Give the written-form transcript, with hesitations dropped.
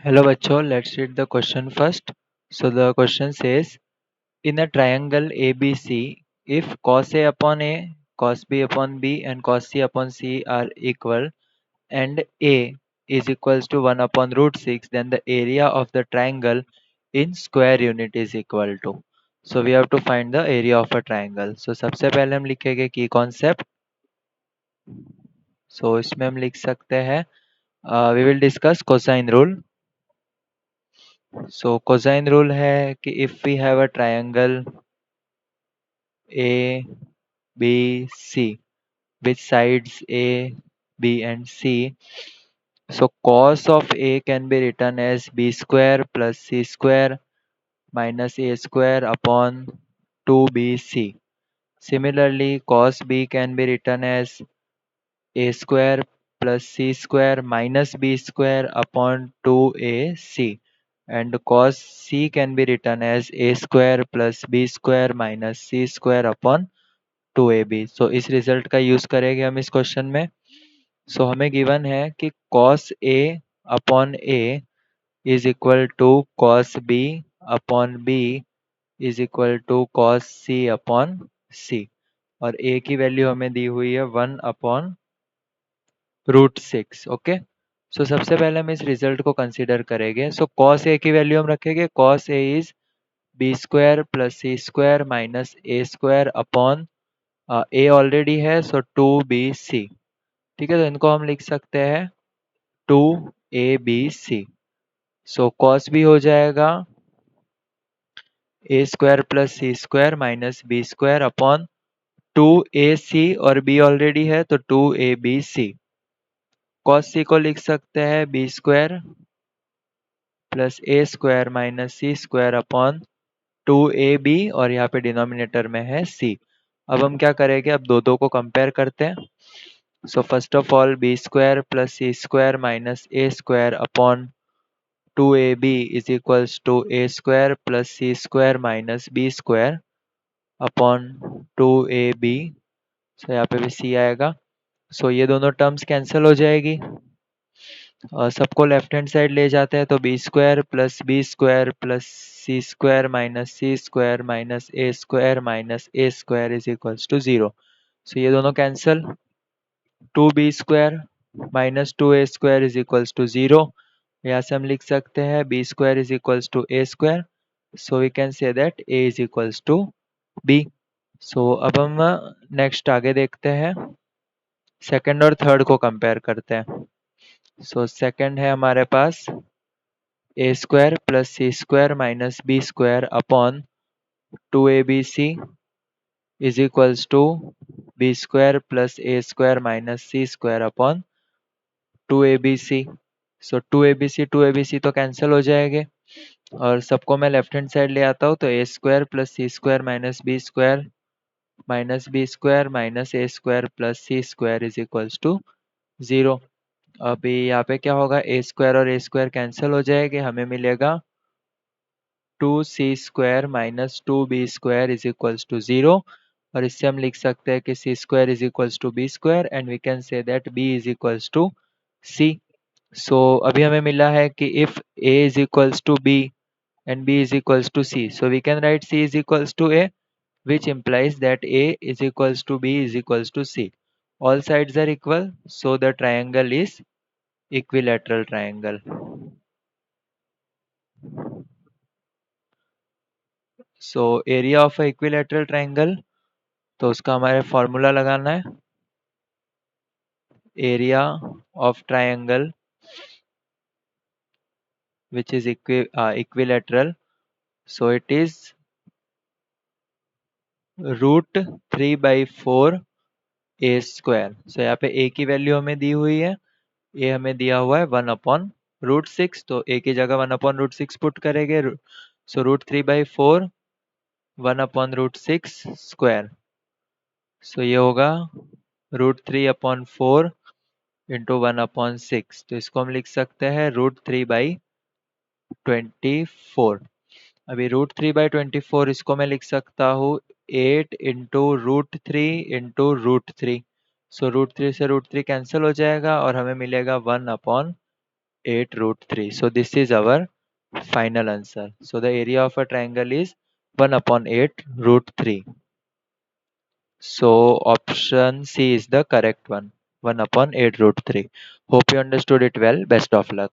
Hello बच्चों, let's read the question first. So the question says, in a triangle ABC, if cos A upon A, cos B upon B and cos C upon C are equal and A is equals to 1 upon root 6, then the area of the triangle in square unit is equal to. So we have to find the area of a triangle. So सबसे पहले हम लिखेंगे key concept. So इसमें हम लिख सकते हैं we will discuss cosine rule. So cosine rule है कि if we have a triangle A, B, C with sides A, B and C, so cos of A can be written as B square plus C square minus A square upon 2BC. Similarly, cos B can be written as A square plus C square minus B square upon 2AC. And cos C can be written as A square plus B square minus C square upon 2AB. So इस result का use करेंगे हम इस question में. So हमें given है कि cos A upon A is equal to cos B upon B is equal to cos C upon C. और A की वैल्यू हमें दी हुई है 1 upon रूट 6. ओके, सो सबसे पहले हम इस रिजल्ट को कंसीडर करेंगे. सो cos A की वैल्यू हम रखेंगे. cos A is B square plus C square minus A square upon A already है सो 2BC. ठीक है, तो इनको हम लिख सकते हैं 2ABC. सो cos B हो जाएगा A square plus C square minus B square upon 2AC और B ऑलरेडी है तो 2ABC. cos C को लिख सकते हैं B square plus A square minus C square upon 2AB और यहाँ पे डिनोमिनेटर में है C. अब हम क्या करेंगे, अब दो को कंपेयर करते हैं. So first of all B square plus C square minus A square upon 2AB is equals to A square plus C square minus B square upon 2AB. So यहाँ पे भी C आएगा. सो ये दोनों टर्म्स कैंसिल हो जाएगी. सबको left hand side ले जाते हैं तो B square plus C square minus A square is equals to 0. So ये दोनों cancel. 2B² minus 2A² is equals to 0. यहाँ से हम लिख सकते हैं B square is equals to A square. So we can say that A is equals to B. So अब हम नेक्स्ट आगे देखते हैं, सेकंड और थर्ड को कंपेयर करते हैं. सो सेकंड है हमारे पास A square plus C square minus B square upon 2ABC is equals to B square plus A square minus C square upon 2ABC. So 2ABC तो कैंसिल हो जाएंगे और सबको मैं लेफ्ट हैंड साइड ले आता हूँ तो A square plus C square minus B square minus A square plus C square is equals to 0. अभी यहाँ पे क्या होगा, ए स्क्वायर और ए स्क्वायर कैंसिल हो जाएंगे, हमें मिलेगा 2C square minus 2B² is equals to 0. और इससे हम लिख सकते हैं कि C square is equals to B square and we can say that B is equals to C. So अभी हमें मिला है कि if A is equals to B and B is equals to C, so we can write C is equals to A, which implies that A is equals to B is equals to C. All sides are equal, so the triangle is equilateral triangle. So area of a equilateral triangle, तो उसका हमारे formula लगाना है. area of triangle which is equilateral, so it is √3/4 A square. So यहाँ पे A की value हमें दी हुई है, ए हमें दिया हुआ है 1/√6, तो ए की जगह 1/√6 पुट करेंगे. सो √3/4 1/√6 स्क्वायर. सो ये होगा √3/4 इंटू 1/6, तो इसको हम लिख सकते हैं √3/24. अभी √3/24 इसको मैं लिख सकता हूँ 8 इंटू √3 इंटू √3. सो √3 से √3 कैंसिल हो जाएगा और हमें मिलेगा 1/√3. 8 root 3. So this is our final answer. So the area of a triangle is 1 upon 8 root 3. So option C is the correct one. 1 upon 8 root 3. Hope you understood it well. Best of luck.